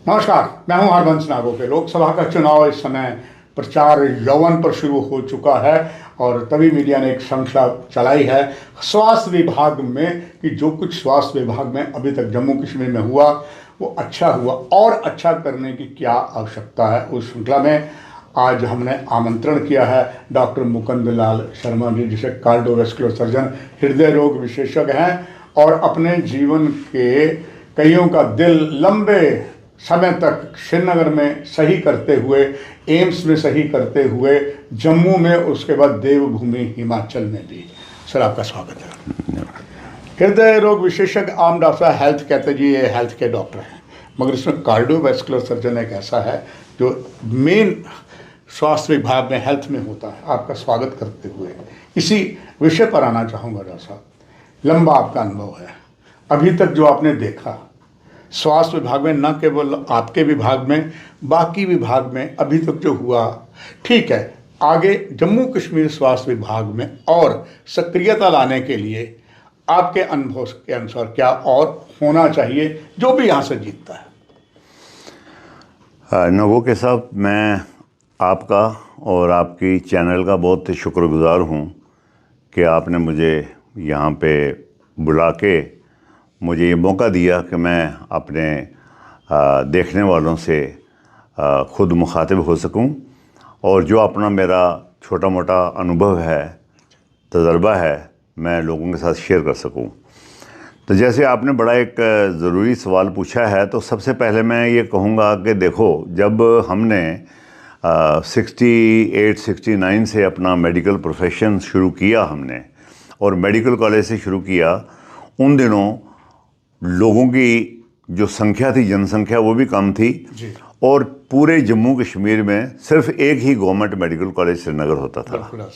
नमस्कार, मैं हूं हरबंस नागोके। लोकसभा का चुनाव इस समय प्रचार यौवन पर शुरू हो चुका है और तभी मीडिया ने एक श्रृंखला चलाई है स्वास्थ्य विभाग में कि जो कुछ स्वास्थ्य विभाग में अभी तक जम्मू कश्मीर में हुआ वो अच्छा हुआ और अच्छा करने की क्या आवश्यकता है। उस श्रृंखला में आज हमने आमंत्रण किया है डॉक्टर मुकुंद लाल शर्मा जी, जिसे कार्डियोवैस्कुलर सर्जन, हृदय रोग विशेषज्ञ हैं और अपने जीवन के कईयों का दिल लंबे समय तक श्रीनगर में सही करते हुए, एम्स में सही करते हुए, जम्मू में, उसके बाद देवभूमि हिमाचल में भी। सर, आपका स्वागत है। हृदय रोग विशेषज्ञ आम डॉक्टर, हेल्थ कहते जी, ये हेल्थ के डॉक्टर हैं, मगर इसमें कार्डियोवैस्कुलर सर्जन एक ऐसा है जो मेन स्वास्थ्य विभाग में, हेल्थ में होता है। आपका स्वागत करते हुए इसी विषय पर आना चाहूँगा। डॉक्टर साहब, लंबा आपका अनुभव है, अभी तक जो आपने देखा स्वास्थ्य विभाग में, न केवल आपके विभाग में, बाकी विभाग में अभी तक जो हुआ, ठीक है, आगे जम्मू कश्मीर स्वास्थ्य विभाग में और सक्रियता लाने के लिए आपके अनुभव के अनुसार क्या और होना चाहिए जो भी यहाँ से जीतता है। नगोके साहब, मैं आपका और आपकी चैनल का बहुत शुक्रगुजार हूँ कि आपने मुझे यहाँ पे बुला के मुझे ये मौका दिया कि मैं अपने देखने वालों से ख़ुद मुखातिब हो सकूं और जो अपना मेरा छोटा मोटा अनुभव है, तजर्बा है, मैं लोगों के साथ शेयर कर सकूं। तो जैसे आपने बड़ा एक ज़रूरी सवाल पूछा है, तो सबसे पहले मैं ये कहूँगा कि देखो, जब हमने 68-69 से अपना मेडिकल प्रोफेशन शुरू किया हमने और मेडिकल कॉलेज से शुरू किया, उन दिनों लोगों की जो संख्या थी, जनसंख्या, वो भी कम थी और पूरे जम्मू कश्मीर में सिर्फ एक ही गवर्नमेंट मेडिकल कॉलेज श्रीनगर होता था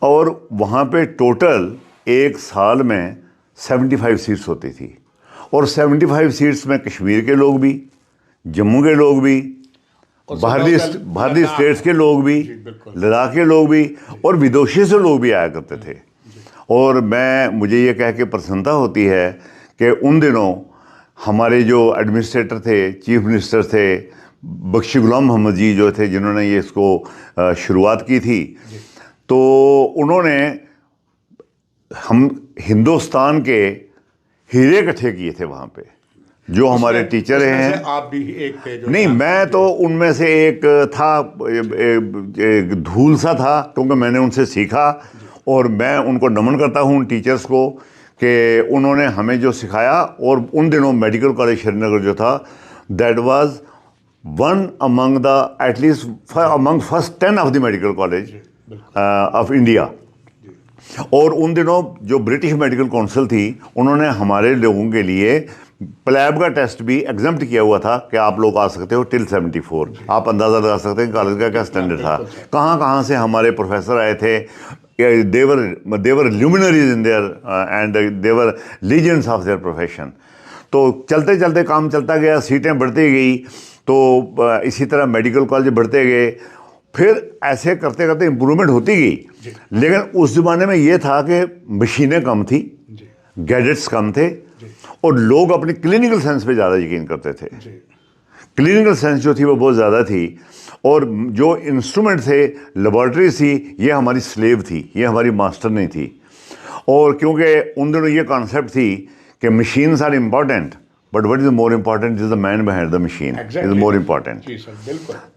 और वहाँ पे टोटल एक साल में 75 सीट्स होती थी और 75 सीट्स में कश्मीर के लोग भी, जम्मू के लोग भी, बाहरी स्टेट्स के लोग भी, लद्दाख के लोग भी और विदेशी से लोग भी आया करते थे। और मुझे ये कह के प्रसन्नता होती है कि उन दिनों हमारे जो एडमिनिस्ट्रेटर थे, चीफ मिनिस्टर थे, बख्शी गुलाम मोहम्मद जी जो थे, जिन्होंने ये इसको शुरुआत की थी, तो उन्होंने हम हिंदुस्तान के हीरे इकट्ठे किए थे वहाँ पे। जो हमारे टीचर हैं, आप भी एक थे जो, नहीं, मैं तो उनमें से एक था, एक धूल सा था, क्योंकि मैंने उनसे सीखा और मैं उनको नमन करता हूँ उन टीचर्स को कि उन्होंने हमें जो सिखाया। और उन दिनों मेडिकल कॉलेज श्रीनगर जो था, that was one among the at least among first 10 of the medical college of India. और उन दिनों जो ब्रिटिश मेडिकल काउंसिल थी, उन्होंने हमारे लोगों के लिए प्लैब का टेस्ट भी एग्जम्प्ट किया हुआ था कि आप लोग आ सकते हो टिल 74। आप अंदाज़ा लगा सकते हैं कॉलेज का क्या स्टैंडर्ड था, कहाँ कहाँ से हमारे प्रोफेसर आए थे। they were luminaries in their and they were legends of their profession। तो चलते चलते काम चलता गया, सीटें बढ़ती गई, तो इसी तरह मेडिकल कॉलेज बढ़ते गए, फिर ऐसे करते करते इम्प्रूवमेंट होती गई। लेकिन उस ज़माने में ये था कि मशीनें कम थी, गैजेट्स कम थे और लोग अपनी क्लिनिकल सेंस पे ज़्यादा यकीन करते थे। क्लिनिकल सेंस जो थी वो बहुत ज़्यादा थी और जो इंस्ट्रूमेंट थे, लेबॉर्ट्री थी, ये हमारी स्लेव थी, ये हमारी मास्टर नहीं थी। और क्योंकि उन दिनों ये कॉन्सेप्ट थी कि machines are important, but what is more important is the man behind the machine is more important.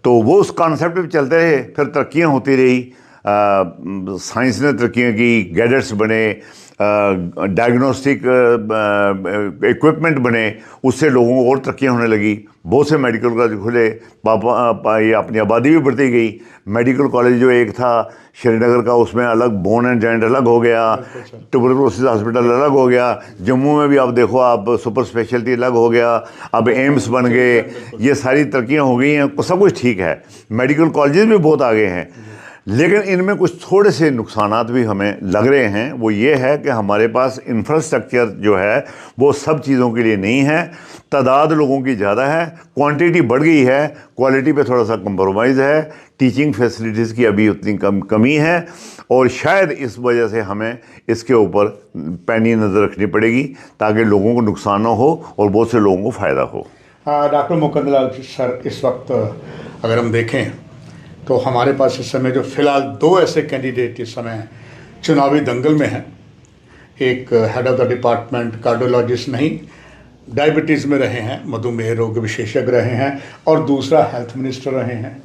तो वो उस कॉन्सेप्ट पे चलते रहे, फिर तरक्कियाँ होती रही, साइंस ने तरक्कियाँ की, गैजेट्स बने, डायग्नोस्टिक इक्विपमेंट बने, उससे लोगों को और तरक्कियाँ होने लगी। बहुत से मेडिकल कॉलेज खुले, ये अपनी आबादी भी बढ़ती गई। मेडिकल कॉलेज जो एक था श्रीनगर का, उसमें अलग बोन एंड जॉइंट अलग हो गया, ट्यूबरकुलोसिस हॉस्पिटल अलग हो गया, जम्मू में भी आप देखो, आप सुपर स्पेशलिटी अलग हो गया, अब एम्स बन गए, ये सारी तरक्कियाँ हो गई हैं, सब कुछ ठीक है, मेडिकल कॉलेजेस भी बहुत आगे हैं। लेकिन इनमें कुछ थोड़े से नुकसानात भी हमें लग रहे हैं। वो ये है कि हमारे पास इंफ्रास्ट्रक्चर जो है वो सब चीज़ों के लिए नहीं है, तादाद लोगों की ज़्यादा है, क्वांटिटी बढ़ गई है, क्वालिटी पे थोड़ा सा कंप्रोमाइज़ है, टीचिंग फैसिलिटीज़ की अभी उतनी कमी है और शायद इस वजह से हमें इसके ऊपर पैनी नज़र रखनी पड़ेगी ताकि लोगों को नुकसान ना हो और बहुत से लोगों को फ़ायदा हो। डॉक्टर मुकुंदलाल सर, इस वक्त अगर हम देखें तो हमारे पास इस समय जो फिलहाल दो ऐसे कैंडिडेट इस समय चुनावी दंगल में हैं। एक head of the department cardiologist नहीं, डायबिटीज़ में रहे हैं, मधुमेह रोग विशेषज्ञ रहे हैं, और दूसरा हेल्थ मिनिस्टर रहे हैं।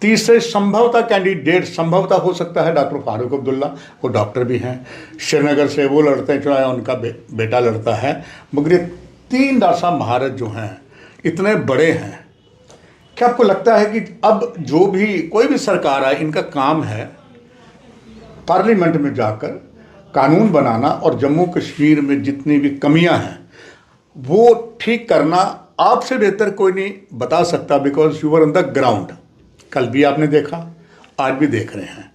तीसरे संभवतः कैंडिडेट संभवतः हो सकता है डॉक्टर फारूक अब्दुल्ला, वो डॉक्टर भी हैं, श्रीनगर से वो लड़ते हैं चुनाव, उनका बेटा लड़ता है। मगर ये तीन डॉक्टर साहब महारथ जो हैं इतने बड़े हैं, क्या आपको लगता है कि अब जो भी कोई भी सरकार आए, इनका काम है पार्लियामेंट में जाकर कानून बनाना और जम्मू कश्मीर में जितनी भी कमियां हैं वो ठीक करना? आपसे बेहतर कोई नहीं बता सकता, because you are on the ground. कल भी आपने देखा, आज भी देख रहे हैं।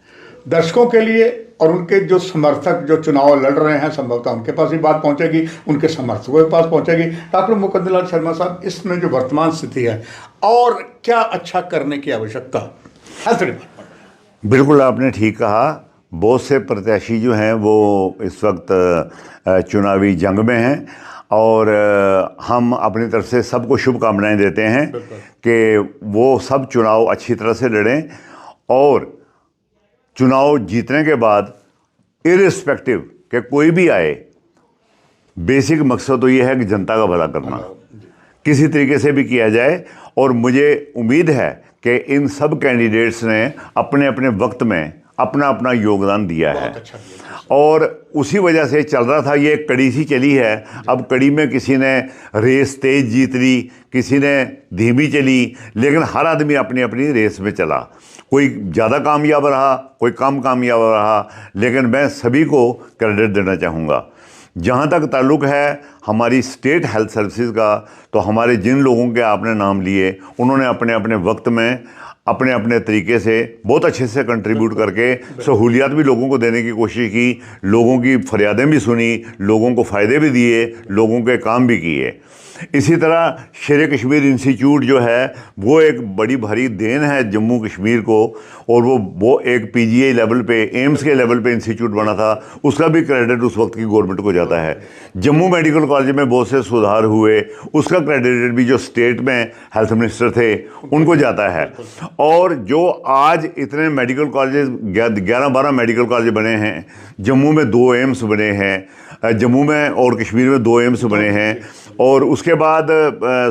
दर्शकों के लिए और उनके जो समर्थक जो चुनाव लड़ रहे हैं, संभवतः उनके पास भी बात पहुंचेगी, उनके समर्थकों के पास पहुंचेगी। डॉक्टर मुकुंदलाल शर्मा साहब, इसमें जो वर्तमान स्थिति है और क्या अच्छा करने की आवश्यकता हेल्थ डिपार्टमेंट? बिल्कुल आपने ठीक कहा। बहुत से प्रत्याशी जो हैं वो इस वक्त चुनावी जंग में हैं और हम अपनी तरफ से सबको शुभकामनाएं देते हैं कि वो सब चुनाव अच्छी तरह से लड़ें और चुनाव जीतने के बाद इर्रिस्पेक्टिव कि कोई भी आए, बेसिक मकसद तो ये है कि जनता का भला करना किसी तरीके से भी किया जाए। और मुझे उम्मीद है कि इन सब कैंडिडेट्स ने अपने अपने वक्त में अपना अपना योगदान दिया है और उसी वजह से चल रहा था। ये कड़ी सी चली है। अब कड़ी में किसी ने रेस तेज जीत ली, किसी ने धीमी चली, लेकिन हर आदमी अपनी अपनी रेस में चला। कोई ज़्यादा कामयाब रहा, कोई कम कामयाब रहा, लेकिन मैं सभी को क्रेडिट देना चाहूँगा। जहाँ तक ताल्लुक़ है हमारी स्टेट हेल्थ सर्विसेज का, तो हमारे जिन लोगों के आपने नाम लिए, उन्होंने अपने अपने वक्त में अपने अपने तरीके से बहुत अच्छे से कंट्रीब्यूट करके सहूलियात भी लोगों को देने की कोशिश की, लोगों की फरियादें भी सुनी, लोगों को फ़ायदे भी दिए, लोगों के काम भी किए। इसी तरह शेर कश्मीर इंस्टीट्यूट जो है वो एक बड़ी भारी देन है जम्मू कश्मीर को, और वो एक पीजीआई लेवल पे, एम्स के लेवल पे इंस्टीट्यूट बना था, उसका भी क्रेडिट उस वक्त की गवर्नमेंट को जाता है। जम्मू मेडिकल कॉलेज में बहुत से सुधार हुए, उसका क्रेडिट भी जो स्टेट में हेल्थ मिनिस्टर थे उनको जाता है। और जो आज इतने मेडिकल कॉलेज 11-12 मेडिकल कॉलेज बने हैं, जम्मू में 2 एम्स बने हैं, जम्मू में और कश्मीर में 2 एम्स बने हैं, और उसके बाद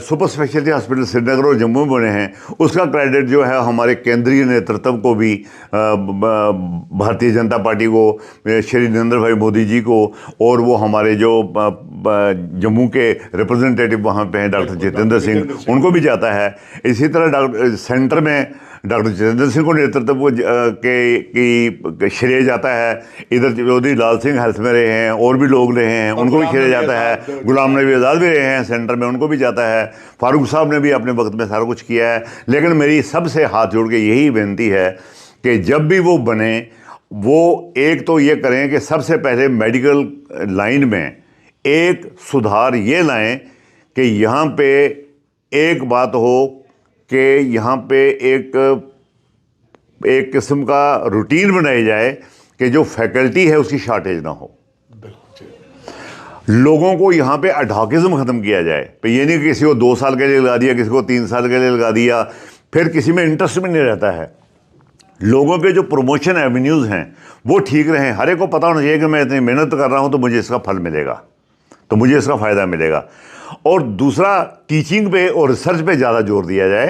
सुपर स्पेशलिटी हॉस्पिटल श्रीनगर और जम्मू में बने हैं, उसका क्रेडिट जो है हमारे केंद्रीय नेतृत्व को भी, भारतीय जनता पार्टी को, श्री नरेंद्र भाई मोदी जी को, और वो हमारे जो जम्मू के रिप्रेजेंटेटिव वहाँ पे हैं डॉक्टर जितेंद्र सिंह, उनको भी जाता है। इसी तरह सेंटर में डॉक्टर जितेंद्र सिंह को नेतृत्व के श्रेय जाता है। इधर चौधरी लाल सिंह हेल्थ में रहे हैं, और भी लोग रहे हैं, उनको भी श्रेय जाता है। गुलाम नबी आज़ाद भी रहे हैं सेंटर में, उनको भी जाता है। फारूक साहब ने भी अपने वक्त में सारा कुछ किया है। लेकिन मेरी सबसे हाथ जोड़ के यही विनती है कि जब भी वो बने, वो एक तो ये करें कि सबसे पहले मेडिकल लाइन में एक सुधार ये लाएं कि यहाँ पे एक बात हो कि यहाँ पे एक किस्म का रूटीन बनाई जाए कि जो फैकल्टी है उसकी शॉर्टेज ना हो। लोगों को यहाँ पे अडॉकिज्म ख़त्म किया जाए। तो ये नहीं कि किसी को 2 साल के लिए लगा दिया, किसी को 3 साल के लिए लगा दिया, फिर किसी में इंटरेस्ट भी नहीं रहता है। लोगों के जो प्रमोशन एवेन्यूज़ हैं वो ठीक रहें। हर एक को पता होना चाहिए कि मैं इतनी मेहनत कर रहा हूँ तो मुझे इसका फल मिलेगा, तो मुझे इसका फ़ायदा मिलेगा। और दूसरा, टीचिंग पे और रिसर्च पे ज़्यादा जोर दिया जाए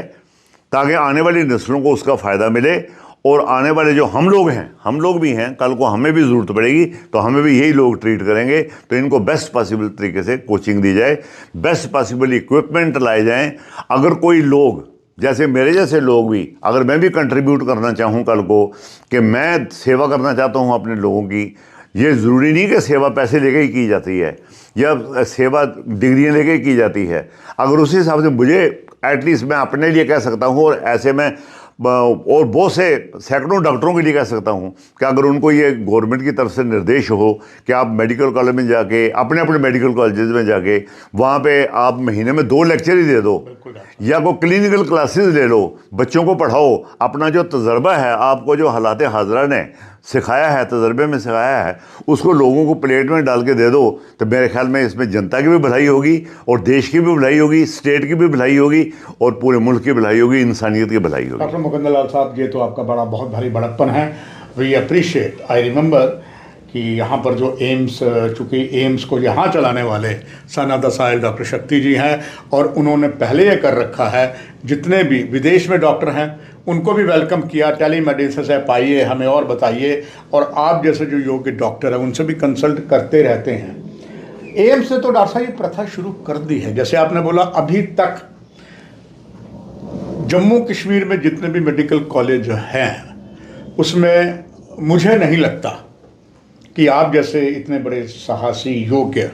ताकि आने वाली नस्लों को उसका फ़ायदा मिले। और आने वाले जो हम लोग हैं, हम लोग भी हैं, कल को हमें भी ज़रूरत पड़ेगी तो हमें भी यही लोग ट्रीट करेंगे। तो इनको बेस्ट पॉसिबल तरीके से कोचिंग दी जाए, बेस्ट पॉसिबल इक्विपमेंट लाए जाएं। अगर कोई लोग, जैसे मेरे जैसे लोग भी, अगर मैं भी कंट्रीब्यूट करना चाहूँ कल को कि मैं सेवा करना चाहता हूँ अपने लोगों की, ये ज़रूरी नहीं कि सेवा पैसे लेके ही की जाती है या सेवा डिग्रियाँ लेके ही की जाती है। अगर उसी हिसाब से मुझे एटलीस्ट मैं अपने लिए कह सकता हूँ, और ऐसे में और बहुत से सैकड़ों डॉक्टरों के लिए कह सकता हूँ कि अगर उनको ये गवर्नमेंट की तरफ से निर्देश हो कि आप मेडिकल कॉलेज में जाके, अपने अपने मेडिकल कॉलेज में जाके, वहाँ पे आप महीने में 2 लेक्चर ही दे दो या कोई क्लिनिकल क्लासेस ले लो, बच्चों को पढ़ाओ। अपना जो तजर्बा है, आपको जो हालात हाज़रा ने सिखाया है, तजर्बे में सिखाया है, उसको लोगों को प्लेट में डाल के दे दो, तो मेरे ख्याल में इसमें जनता की भी भलाई होगी और देश की भी भलाई होगी, स्टेट की भी भलाई होगी और पूरे मुल्क की भलाई होगी, इंसानियत की भलाई होगी। डॉक्टर मुकंदर लाल साहब, ये तो आपका बहुत भारी बड़प्पन है। We appreciate. आई रिमेंबर कि यहाँ पर जो एम्स, चूँकि एम्स को यहाँ चलाने वाले सनादा साहिल डॉक्टर शक्ति जी हैं और उन्होंने पहले ये कर रखा है, जितने भी विदेश में डॉक्टर हैं उनको भी वेलकम किया, टेलीमेडिसिन से पाइए, हमें और बताइए, और आप जैसे जो योग्य डॉक्टर हैं उनसे भी कंसल्ट करते रहते हैं। एम्स ने तो डॉक्टर साहब ये प्रथा शुरू कर दी है। जैसे आपने बोला, अभी तक जम्मू कश्मीर में जितने भी मेडिकल कॉलेज हैं उसमें मुझे नहीं लगता कि आप जैसे इतने बड़े साहसी, योग्य,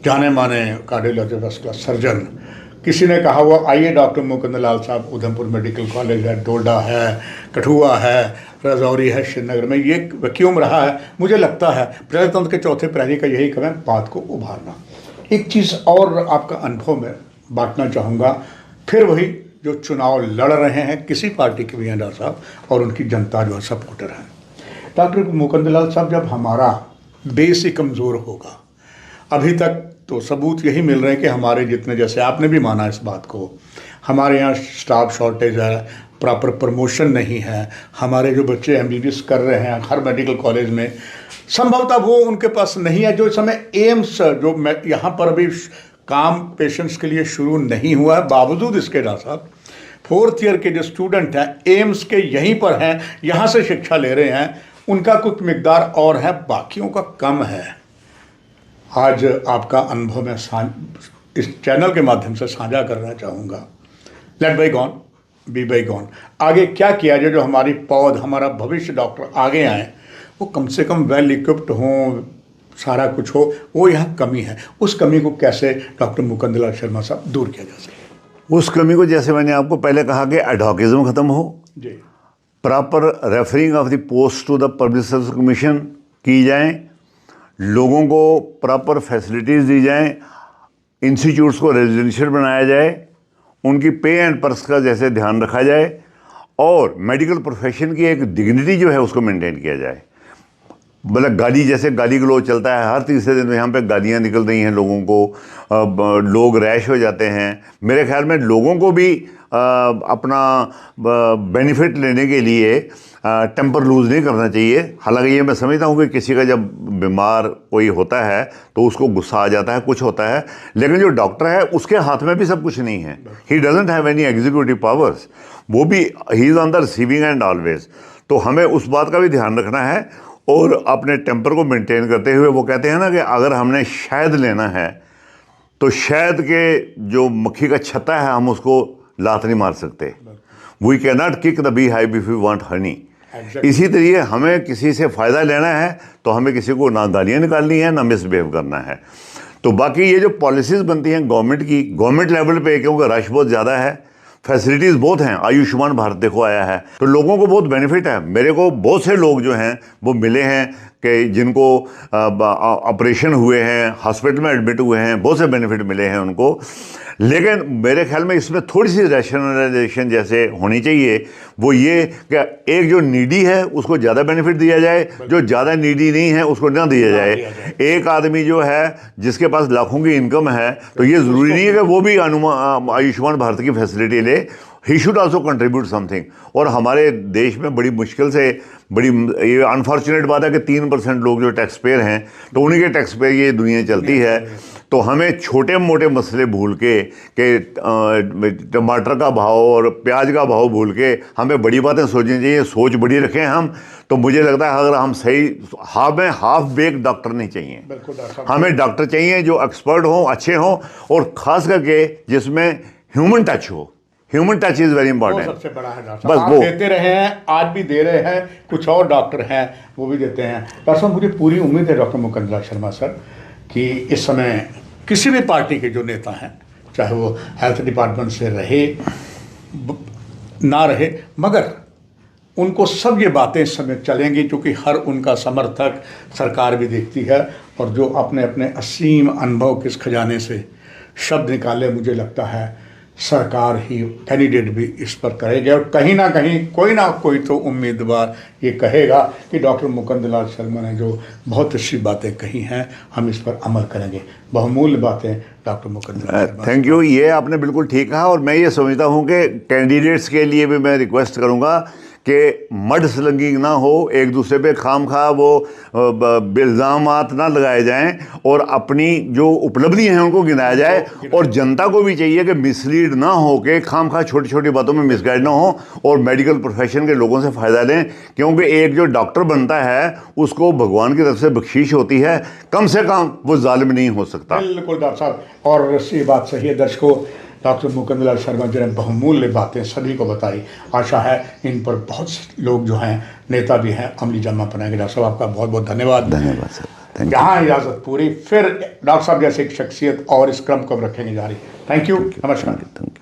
जाने माने कार्डियोलॉजिस्ट सर्जन, किसी ने कहा हुआ आइए डॉक्टर मुकंदर लाल साहब, उधमपुर मेडिकल कॉलेज है, डोडा है, कठुआ है, राजौरी है, श्रीनगर में, ये वैक्यूम रहा है। मुझे लगता है प्रजातंत्र के चौथे प्रहरी का यही काम है, बात को उभारना। एक चीज़ और आपका अनुभव में बांटना चाहूँगा, फिर वही जो चुनाव लड़ रहे हैं किसी पार्टी के भी हैं डॉक्टर साहब, और उनकी जनता जो है सपोर्टर है। डॉक्टर मुकंदर लाल साहब, जब हमारा बेस ही कमज़ोर होगा, अभी तक तो सबूत यही मिल रहे हैं कि हमारे जितने, जैसे आपने भी माना इस बात को, हमारे यहाँ स्टाफ शॉर्टेज है, प्रॉपर प्रमोशन नहीं है, हमारे जो बच्चे MBBS कर रहे हैं हर मेडिकल कॉलेज में, संभवतः वो उनके पास नहीं है। जो इस समय एम्स, जो मैं यहाँ पर अभी काम पेशेंट्स के लिए शुरू नहीं हुआ है, बावजूद इसके डॉक्टर साहब 4th ईयर के जो स्टूडेंट हैं एम्स के यहीं पर हैं, यहाँ से शिक्षा ले रहे हैं, उनका कुछ मिकदार और है, बाकियों का कम है। आज आपका अनुभव मैं इस चैनल के माध्यम से साझा करना चाहूँगा। Let bygone be bygone. आगे क्या किया जाए जो हमारी पौध, हमारा भविष्य डॉक्टर आगे आए, वो कम से कम वेल इक्विप्ड हों, सारा कुछ हो, वो यहाँ कमी है। उस कमी को कैसे डॉक्टर मुकंदर लाल शर्मा साहब दूर किया जा सके? उस कमी को, जैसे मैंने आपको पहले कहा कि एडहॉकिज्म ख़त्म हो जी, proper referring of the post to the public service commission की जाए, लोगों को प्रॉपर फैसिलिटीज़ दी जाएं, इंस्टीट्यूट्स को रेजिडेंशियल बनाया जाए, उनकी पे एंड पर्स का जैसे ध्यान रखा जाए, और मेडिकल प्रोफेशन की एक डिग्निटी जो है उसको मेंटेन किया जाए। मतलब गाली, जैसे गाली गलौज चलता है, हर तीसरे दिन यहाँ पे गालियाँ निकल रही हैं लोगों को, लोग रैश हो जाते हैं। मेरे ख्याल में लोगों को भी अपना बेनिफिट लेने के लिए टेम्पर लूज़ नहीं करना चाहिए। हालांकि ये मैं समझता हूँ कि किसी का जब बीमार कोई होता है तो उसको गुस्सा आ जाता है, कुछ होता है, लेकिन जो डॉक्टर है उसके हाथ में भी सब कुछ नहीं है। He doesn't have any executive powers, वो भी he is on the receiving end always. तो हमें उस बात का भी ध्यान रखना है और अपने टेम्पर को मेंटेन करते हुए, वो कहते हैं ना कि अगर हमने शहद लेना है तो शहद के जो मक्खी का छत्ता है हम उसको लात नहीं मार सकते। We can not kick the beehive if you want honey. इसी तरीके हमें किसी से फ़ायदा लेना है तो हमें किसी को ना गालियाँ निकालनी है, ना मिसबिहेव करना है। तो बाकी ये जो पॉलिसीज़ बनती हैं गवर्नमेंट की, गवर्नमेंट लेवल पे, क्योंकि रश बहुत ज़्यादा है, फैसिलिटीज़ बहुत हैं, आयुष्मान भारत देखो आया है, तो लोगों को बहुत बेनिफिट है। मेरे को बहुत से लोग जो हैं वो मिले हैं कि जिनको ऑपरेशन हुए हैं, हॉस्पिटल में एडमिट हुए हैं, बहुत से बेनिफिट मिले हैं उनको। लेकिन मेरे ख्याल में इसमें थोड़ी सी रैशनलाइजेशन जैसे होनी चाहिए। वो ये कि एक जो नीडी है उसको ज़्यादा बेनिफिट दिया जाए, जो ज़्यादा नीडी नहीं है उसको ना दिया जाए। एक आदमी जो है जिसके पास लाखों की इनकम है, तो ये ज़रूरी नहीं है कि वो भी आयुष्मान भारत की फैसिलिटी ले। He should also contribute something. और हमारे देश में बड़ी मुश्किल से, बड़ी ये अनफॉर्चुनेट बात है कि 3% लोग जो टैक्स पेयर हैं, तो उन्हीं के टैक्स पे ये दुनिया चलती है। तो हमें छोटे मोटे मसले भूल के टमाटर का भाव और प्याज का भाव भूल के हमें बड़ी बातें सोचनी चाहिए, सोच बड़ी रखें हम। तो मुझे लगता है अगर हम सही, हमें हाफ बेक डॉक्टर नहीं चाहिए, हमें डॉक्टर चाहिए जो एक्सपर्ट हों, अच्छे हों, और ख़ास करके जिसमें ह्यूमन टच हो। Human touch is very important. सबसे बड़ा है डॉक्टर साहब, आप देते रहे हैं, आज भी दे रहे हैं, कुछ और डॉक्टर हैं वो भी देते हैं। डॉक्टर साहब, मुझे पूरी उम्मीद है डॉक्टर मुकंदर लाल शर्मा सर कि इस समय किसी भी पार्टी के जो नेता हैं, चाहे वो हेल्थ डिपार्टमेंट से रहे ना रहे, मगर उनको सब ये बातें इस समय चलेंगी, क्योंकि हर उनका समर्थक सरकार भी देखती है। और जो अपने अपने असीम अनुभव के इस खजाने से शब्द निकाले, मुझे लगता है सरकार ही कैंडिडेट भी इस पर करेगी और कहीं ना कोई तो उम्मीदवार ये कहेगा कि डॉक्टर मुकुंद लाल शर्मा ने जो बहुत अच्छी बातें कही हैं हम इस पर अमल करेंगे। बहुमूल्य बातें doctor Mukund Lal Sharma. Thank you, ये आपने बिल्कुल ठीक कहा। और मैं ये समझता हूँ कि कैंडिडेट्स के लिए भी मैं रिक्वेस्ट करूँगा कि मड स्लंगिंग ना हो, एक दूसरे पे खाम खा वो इल्ज़ामात ना लगाए जाएं और अपनी जो उपलब्धियां हैं उनको गिनाया जाए। और जनता को भी चाहिए कि मिसलीड ना हो के खाम खा छोटी छोटी बातों में मिसगाइड ना हो और मेडिकल प्रोफेशन के लोगों से फ़ायदा लें, क्योंकि एक जो डॉक्टर बनता है उसको भगवान की तरफ से बख्शीश होती है, कम से कम वो जालिम नहीं हो सकता। बिल्कुल डॉक्टर साहब, और ये बात सही है दर्शकों, डॉक्टर मुकुंद लाल शर्मा जी ने बहुमूल्य बातें सभी को बताई। आशा है इन पर बहुत से लोग जो हैं नेता भी हैं अमली जामा बनाएंगे। डॉक्टर साहब आपका बहुत बहुत धन्यवाद। धन्यवाद सर, थैंक यू। यहाँ इजाज़त पूरी, फिर डॉक्टर साहब जैसे एक शख्सियत और इस क्रम को रखेंगे जारी। थैंक यू, नमस्कार।